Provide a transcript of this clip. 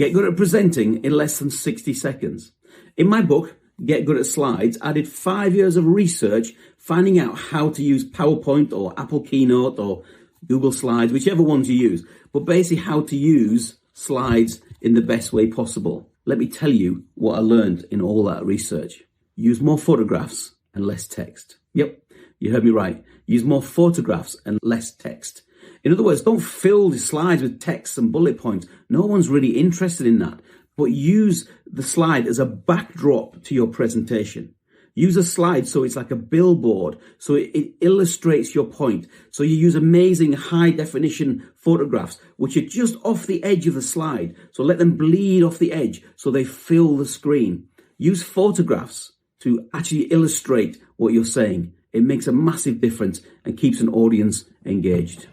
Get good at presenting in less than 60 seconds. In my book, Get Good at Slides, I did 5 years of research finding out how to use PowerPoint or Apple Keynote or Google Slides, whichever ones you use, but basically how to use slides in the best way possible. Let me tell you what I learned in all that research. Use more photographs and less text. Yep, you heard me right. Use more photographs and less text. In other words, don't fill the slides with text and bullet points. No one's really interested in that. But use the slide as a backdrop to your presentation. Use a slide so it's like a billboard, so it illustrates your point. So you use amazing high definition photographs, which are just off the edge of the slide. So let them bleed off the edge so they fill the screen. Use photographs to actually illustrate what you're saying. It makes a massive difference and keeps an audience engaged.